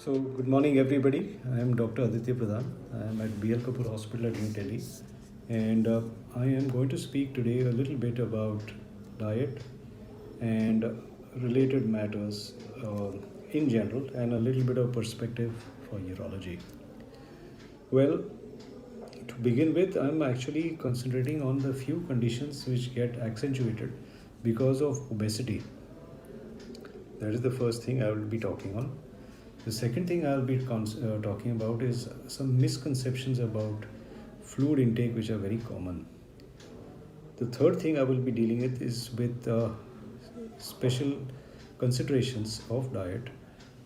So, good morning, everybody. I am Dr. Aditya Pradhan. I am at BL Kapoor Hospital at New Delhi, and I am going to speak today a little bit about diet and related matters in general, and a little bit of perspective for urology. Well, to begin with, I'm actually concentrating on the few conditions which get accentuated because of obesity. That is the first thing I will be talking on. The second thing I'll be talking about is some misconceptions about fluid intake, which are very common. The third thing I will be dealing with is with special considerations of diet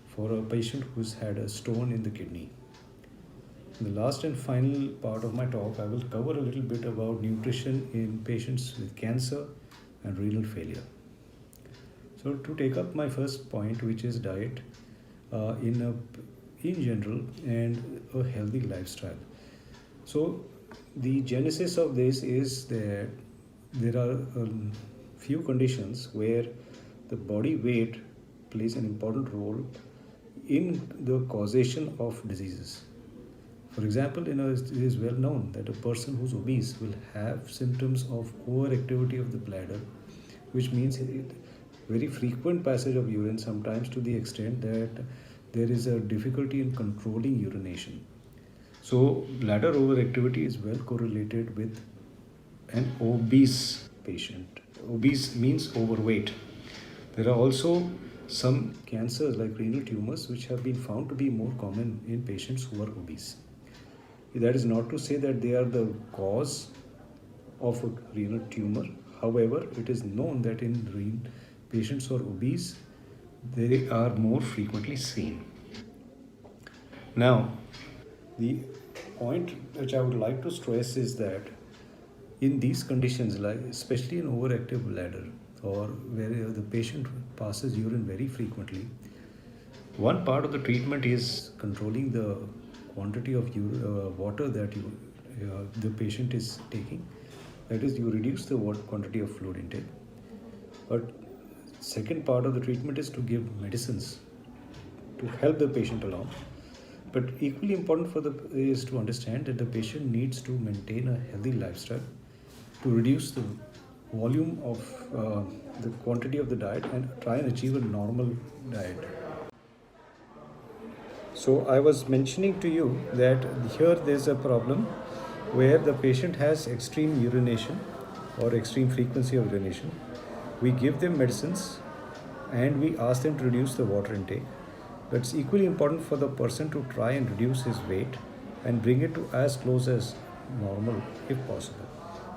for a patient who's had a stone in the kidney. In the last and final part of my talk, I will cover a little bit about nutrition in patients with cancer and renal failure. So, to take up my first point, which is diet, in general and a healthy lifestyle. So the genesis of this is that there are a few conditions where the body weight plays an important role in the causation of diseases. For example, it is well known that a person who's obese will have symptoms of overactivity of the bladder, which means very frequent passage of urine, sometimes to the extent that there is a difficulty in controlling urination. So, bladder overactivity is well correlated with an obese patient. Obese means overweight. There are also some cancers like renal tumors which have been found to be more common in patients who are obese. That is not to say that they are the cause of a renal tumor. However, it is known that in patients who are obese, they are more frequently seen. Now, the point which I would like to stress is that in these conditions, like especially in overactive bladder or where the patient passes urine very frequently, one part of the treatment is controlling the quantity of water that the patient is taking. That is, you reduce the quantity of fluid intake. But second part of the treatment is to give medicines to help the patient along. But equally important is to understand that the patient needs to maintain a healthy lifestyle to reduce the volume of the quantity of the diet and try and achieve a normal diet. So I was mentioning to you that here there's a problem where the patient has extreme urination or extreme frequency of urination. We give them medicines and we ask them to reduce the water intake. But it's equally important for the person to try and reduce his weight and bring it to as close as normal if possible.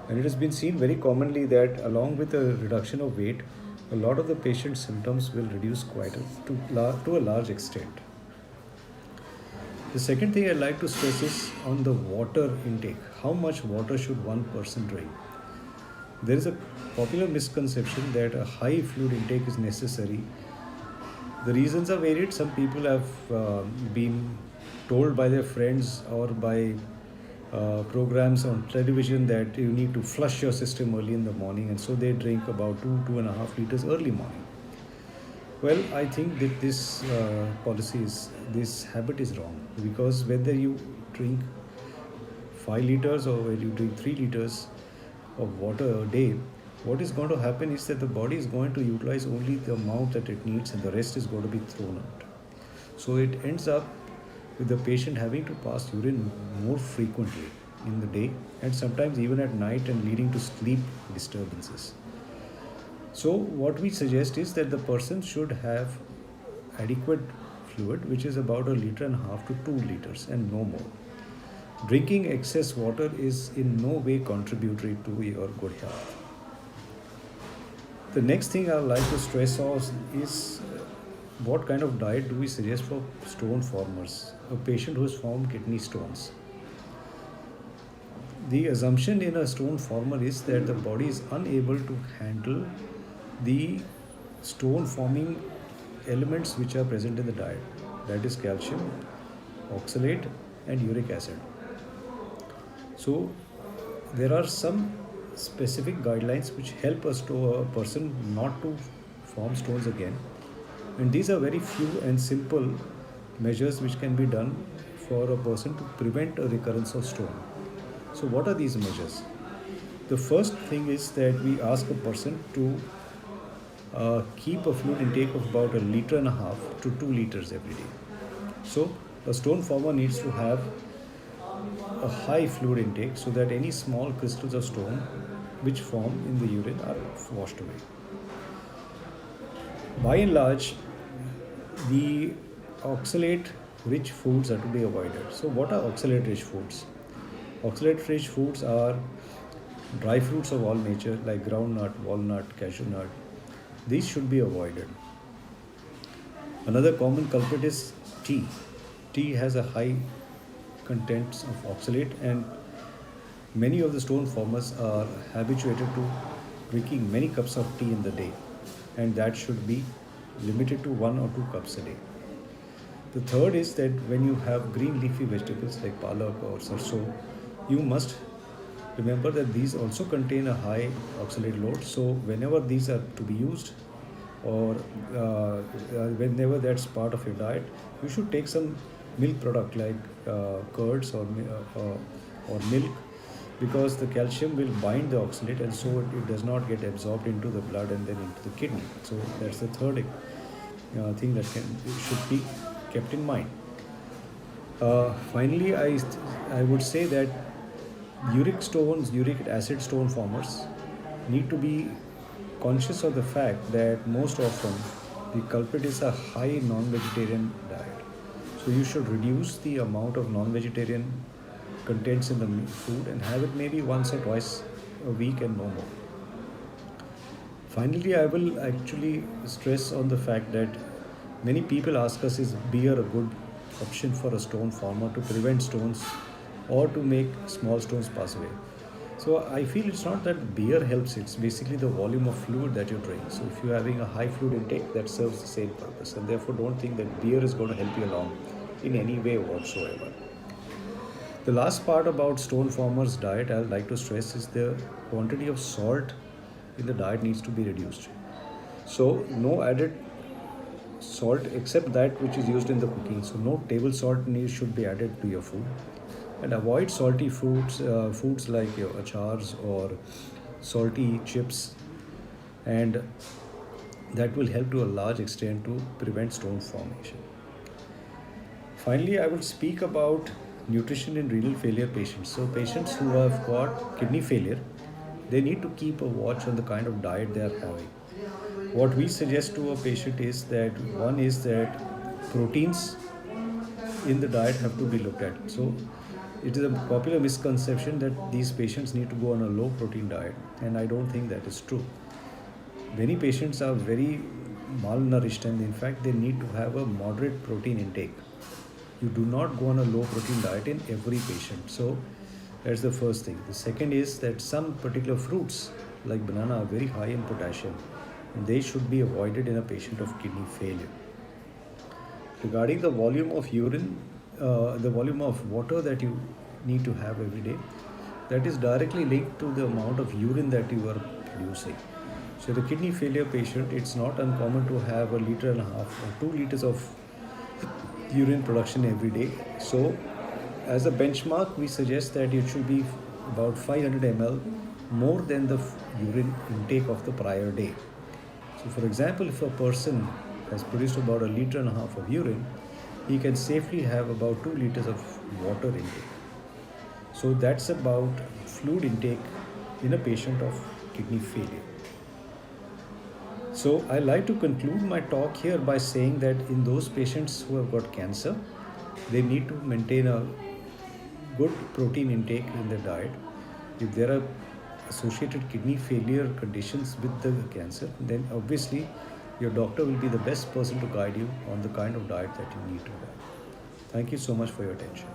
And it has been seen very commonly that along with the reduction of weight, a lot of the patient's symptoms will reduce to a large extent. The second thing I'd like to stress is on the water intake. How much water should one person drink? There is a popular misconception that a high fluid intake is necessary. The reasons are varied. Some people have been told by their friends or by programs on television that you need to flush your system early in the morning, and so they drink about 2.5 liters early morning. Well, I think that this this habit is wrong, because whether you drink 5 liters or whether you drink 3 liters of water a day, what is going to happen is that the body is going to utilize only the amount that it needs and the rest is going to be thrown out. So it ends up with the patient having to pass urine more frequently in the day and sometimes even at night, and leading to sleep disturbances. So what we suggest is that the person should have adequate fluid, which is about 1.5 liters to 2 liters and no more. Drinking excess water is in no way contributory to your good health. The next thing I would like to stress is what kind of diet do we suggest for stone formers, a patient who has formed kidney stones. The assumption in a stone former is that the body is unable to handle the stone forming elements which are present in the diet, that is calcium, oxalate and uric acid. So there are some specific guidelines which help a person not to form stones again, and these are very few and simple measures which can be done for a person to prevent a recurrence of stone. So, what are these measures? The first thing is that we ask a person to keep a fluid intake of about 1.5 to 2 liters every day. So, a stone former needs to have a high fluid intake so that any small crystals of stone which form in the urine are washed away. By and large, the oxalate rich foods are to be avoided. So, what are oxalate rich foods? Oxalate rich foods are dry fruits of all nature like groundnut, walnut, cashew nut. These should be avoided. Another common culprit is tea. Tea has a high contents of oxalate, and many of the stone formers are habituated to drinking many cups of tea in the day, and that should be limited to 1 or 2 cups a day. The third is that when you have green leafy vegetables like palak or sarson, you must remember that these also contain a high oxalate load. So whenever these are to be used, or whenever that's part of your diet, you should take some milk product like curds or milk, because the calcium will bind the oxalate, and so it does not get absorbed into the blood and then into the kidney. So that's the third thing that should be kept in mind. Finally, I would say that uric acid stone formers need to be conscious of the fact that most often the culprit is a high non-vegetarian diet. So you should reduce the amount of non-vegetarian contents in the food and have it maybe once or twice a week and no more. Finally, I will actually stress on the fact that many people ask us, is beer a good option for a stone former to prevent stones or to make small stones pass away? So I feel it's not that beer helps, it's basically the volume of fluid that you drink. So if you're having a high fluid intake, that serves the same purpose, and therefore don't think that beer is going to help you along in any way whatsoever. The last part about stone formers diet I'd like to stress is the quantity of salt in the diet needs to be reduced. So no added salt except that which is used in the cooking. So no table salt should be added to your food, and avoid salty foods like your achars or salty chips, and that will help to a large extent to prevent stone formation. Finally, I will speak about nutrition in renal failure patients. So patients who have got kidney failure, they need to keep a watch on the kind of diet they are having. What we suggest to a patient is that one is that proteins in the diet have to be looked at. So it is a popular misconception that these patients need to go on a low protein diet, and I don't think that is true. Many patients are very malnourished, and in fact they need to have a moderate protein intake. You do not go on a low protein diet in every patient. So that's the first thing. The second is that some particular fruits like banana are very high in potassium, and they should be avoided in a patient of kidney failure. Regarding the volume of urine, the volume of water that you need to have every day, that is directly linked to the amount of urine that you are producing. So the kidney failure patient, it's not uncommon to have 1.5 liters or 2 liters of urine production every day. So as a benchmark, we suggest that it should be about 500 ml more than the urine intake of the prior day. So for example, if a person has produced about 1.5 liters of urine, he can safely have about 2 liters of water intake. So that's about fluid intake in a patient of kidney failure. So I like to conclude my talk here by saying that in those patients who have got cancer, they need to maintain a good protein intake in their diet. If there are associated kidney failure conditions with the cancer, then obviously your doctor will be the best person to guide you on the kind of diet that you need to have. Thank you so much for your attention.